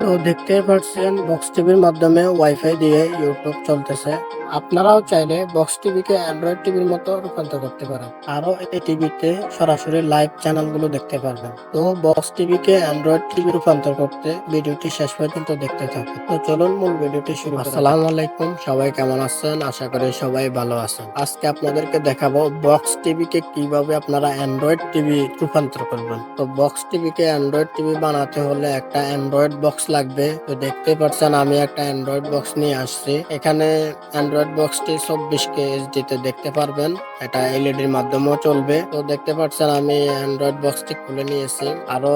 তো দেখতেই পাচ্ছেন বক্স টিভির মাধ্যমে ওয়াইফাই দিয়ে ইউটিউব চলতেছে। আপনারাও চাইলে বক্স টিভিকে অ্যান্ড্রয়েড টিভির মতো রূপান্তর করতে পারেন। আরো এই টিভিতে সরাসরি লাইভ চ্যানেলগুলো দেখতে পারবেন। তো বক্স টিভিকে অ্যান্ড্রয়েড টিভি রূপান্তর করতে ভিডিওটি শেষ পর্যন্ত দেখতে থাকুন। তো চলুন মূল ভিডিওটি শুরু করা যাক। আসসালামু আলাইকুম, সবাই কেমন আছেন? আশা করি সবাই ভালো আছেন। আজকে আপনাদেরকে দেখাবো বক্স টিভিকে কিভাবে আপনারা অ্যান্ড্রয়েড টিভি রূপান্তর করবেন। তো বক্স টিভিকে অ্যান্ড্রয়েড টিভি বানাতে হলে একটা অ্যান্ড্রয়েড বক্স লাগবে। তো দেখতে পাচ্ছেন আমি একটা অ্যান্ড্রয়েড বক্স নিয়ে আসছি। এখানে অ্যান্ড্রয়েড বক্সটি 24K HD তে দেখতে পারবেন। এটা এলইডির মাধ্যমেও চলবে। তো দেখতে পাচ্ছেন আমি অ্যান্ড্রয়েড বক্সটি খুলে নিয়েছি। আরো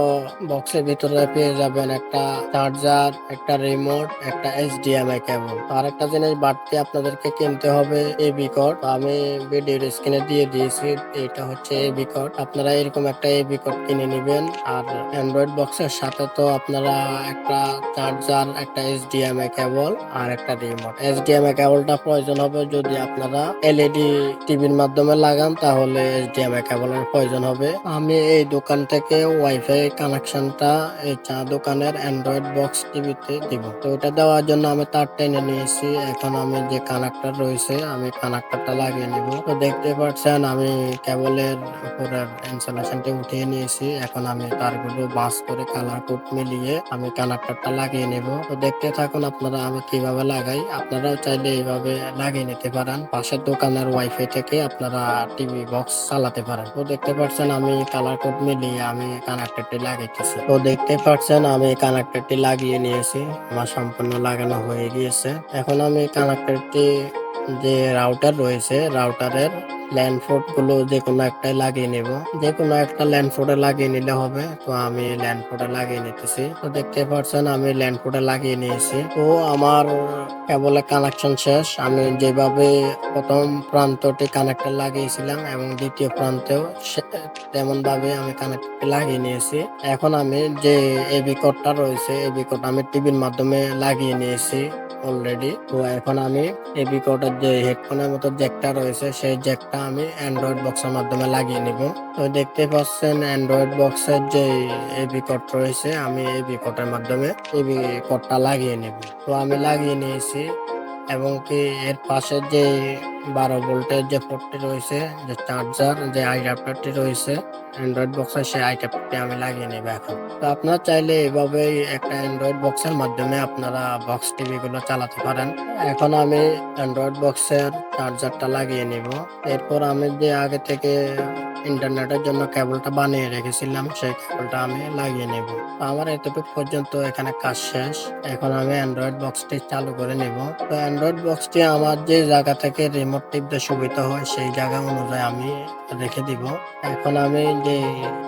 বক্সের ভিতরে পেয়ে যাবেন একটা চার্জার, একটা রিমোট, একটা HDMI কেবল। আর একটা জিনিস বাড়তি আপনাদেরকে কিনতে হবে এবি কোড। আমি ভিডিওর স্ক্রিনে দিয়ে দিয়েছি, এটা হচ্ছে এবি কোড। আপনারা এরকম একটা এবি কোড কিনে নেবেন। আর অ্যান্ড্রয়েড বক্সের সাথে তো আপনারা একটা চার্জার, একটা HDMI কেবল আর একটা রিমোট। HDMI কেবলটা প্রয়োজন হবে যদি আপনারা এলইডি টিভির মাধ্যমে লাগান, তাহলে HDMI কেবলের প্রয়োজন হবে। আমি এই দোকান থেকে ওয়াইফাই কানেকশনটা এই দোকানের অ্যান্ড্রয়েড বক্স টিভিতে দিব। তো এটা দেওয়ার জন্য আমি তার টেনে নিয়েছি। এখন আমি যে কানেক্টর রয়েছে আমি কানেক্টরটা লাগিয়ে নিব। তো দেখতে পাচ্ছেন আমি কেবলের উপরের ইনসুলেশনটি উঠিয়ে নিয়েছি। এখন আমি তারগুলো বাস করে কালার কোড মিলিয়ে আমি কানেক্টরটা লাগিয়ে নেব। তো দেখতে থাকুন আপনারা আমি কিভাবে লাগাই। আপনারাও চাইলে এইভাবে লাগিয়ে নিতে পারেন। পাশের দোকানের ওয়াইফাই থেকে আপনারা টিভি বক্স চালাতে পারেন। তো দেখতে পাচ্ছেন আমি কালার কোড মিলিয়ে আমি কানেক্টরটি লাগাইতেছি। তো দেখতে পাচ্ছেন আমি কানেক্টরটি লাগিয়ে নিয়েছি। আমার সম্পূর্ণ লাগানো হয়ে গিয়েছে। এখন আমি কানেক্টরটি যে রাউটার রয়েছে রাউটারের ল্যান্ড পোর্ট গুলো যে কোনো একটাই লাগিয়ে নেব। যে কোনো একটা ল্যান্ড পোর্টে লাগিয়ে নিলে হবে। তো আমি ল্যান্ড পোর্টে লাগিয়ে নিতেছি। তো দেখতে পাচ্ছেন আমি ল্যান্ড পোর্টে লাগিয়ে নিয়েছি। তো আমার কেবলের কানেকশন শেষ। আমি যেভাবে প্রথম প্রান্তটি কানেক্টর লাগিয়েছিলাম এবং দ্বিতীয় প্রান্তেও তেমন ভাবে আমি কানেক্টরটি লাগিয়ে নিয়েছি। এখন আমি যে এবি কোডটা রয়েছে এবি কোড আমি টিভির মাধ্যমে লাগিয়ে নিয়েছি অলরেডি। তো এখন আমি এবি কোডের যে হেডফোনের মতো জ্যাকটা রয়েছে সেই জ্যাকটা আমি অ্যান্ড্রয়েড বক্সের মাধ্যমে লাগিয়ে নিব। তো দেখতে পাচ্ছেন অ্যান্ড্রয়েড বক্সের যে এবি কোড রয়েছে আমি এবি কোডের মাধ্যমে এবি কোডটা লাগিয়ে নিব। তো আমি লাগিয়ে নিয়েছি এবং কি এর পাশে যে 12 ভোল্টের যে পোর্টটি রয়েছে, যে চার্জার, যে অ্যাডাপ্টারটি রয়েছে অ্যান্ড্রয়েড বক্সের সেই অ্যাডাপ্টারটি আমি লাগিয়ে নেব এখন। তো আপনারা চাইলে এভাবেই একটা অ্যান্ড্রয়েড বক্সের মাধ্যমে আপনারা বক্স টিভি গুলো চালাতে পারেন। এখন আমি অ্যান্ড্রয়েড বক্সের চার্জারটা লাগিয়ে নিব। এরপর আমি যে আগে থেকে ইন্টারনেটের জন্য কেবলটা বানিয়ে রেখেছিলাম সেই কেবলটা আমি লাগিয়ে নেব। তো আমার এতটুকু পর্যন্ত এখানে কাজ শেষ। এখন আমি অ্যান্ড্রয়েড বক্সটি চালু করে নেব। তো অ্যান্ড্রয়েড বক্সটি আমার যে জায়গা থেকে রিমোট টিপতে সুবিধা হয় সেই জায়গা অনুযায়ী আমি রেখে দিব। এখন আমি যে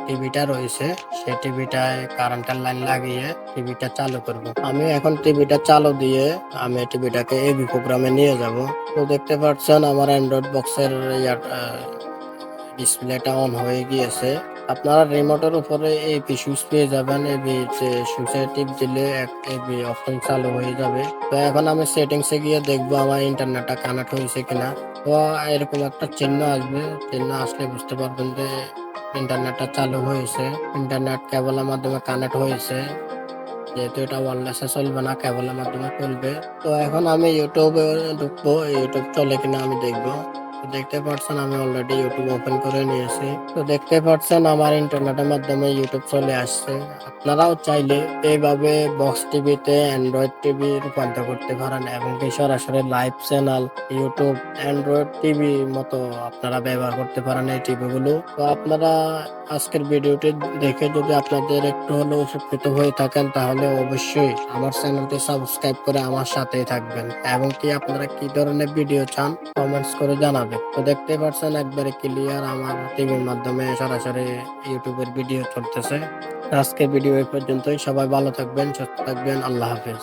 টিভিটা রয়েছে সেই টিভিটায় কারেন্টের লাইন লাগিয়ে টিভিটা চালু করব। আমি এখন টিভিটা চালু দিয়ে আমি টিভিটাকে এবি প্রোগ্রামে নিয়ে যাব। তো দেখতে পাচ্ছেন আমার অ্যান্ড্রয়েড বক্সের ডিসপ্লেটা অন হয়ে গিয়েছে। আপনারা রিমোটের উপরে এবি সুইচ পেয়ে যাবেন। এবি সুইচে টিপ দিলে এবি অপশন চালু হয়ে যাবে। তো এখন আমি সেটিংসে গিয়ে দেখবো আমার ইন্টারনেটটা কানেক্ট হয়েছে কিনা। তো এরকম একটা চিহ্ন আসবে, চিহ্ন আসলে বুঝতে পারবেন যে ইন্টারনেটটা চালু হয়েছে, ইন্টারনেট কেবলের মাধ্যমে কানেক্ট হয়েছে। যেহেতু এটা ওয়্যারলেসে চলবে না, কেবলের মাধ্যমে চলবে। তো এখন আমি ইউটিউবে ঢুকবো, ইউটিউব চলে কিনা আমি দেখবো। তো দেখতে পাচ্ছেন আমি অলরেডি ইউটিউব ওপেন করে নিয়েছি। তো দেখতে পাচ্ছেন আমার ইন্টারনেটের মাধ্যমে ইউটিউব চলে আসছে। আপনারাও চাইলে এইভাবে বক্স টিভিতে অ্যান্ড্রয়েড টিভি রূপান্তর করতে পারেন এবং কি সরাসরি live channel YouTube Android TV মতো আপনারা ব্যবহার করতে পারেন এই টিভিগুলো। তো আপনারা আজকের ভিডিওটি দেখে যদি আপনাদের একটু হলেও উপকৃত হয়ে থাকেন তাহলে অবশ্যই আমার চ্যানেলটি সাবস্ক্রাইব করে আমার সাথেই থাকবেন এবং কি আপনারা কি ধরনের ভিডিও চান কমেন্টস করে জানাবেন। তো দেখতে পাচ্ছেন একবারে ক্লিয়ার আমার টিভির মাধ্যমে সরাসরি ইউটিউবের ভিডিও চলতেছে। আজকের ভিডিও এই পর্যন্তই। সবাই ভালো থাকবেন, সুস্থ থাকবেন। আল্লাহ হাফেজ।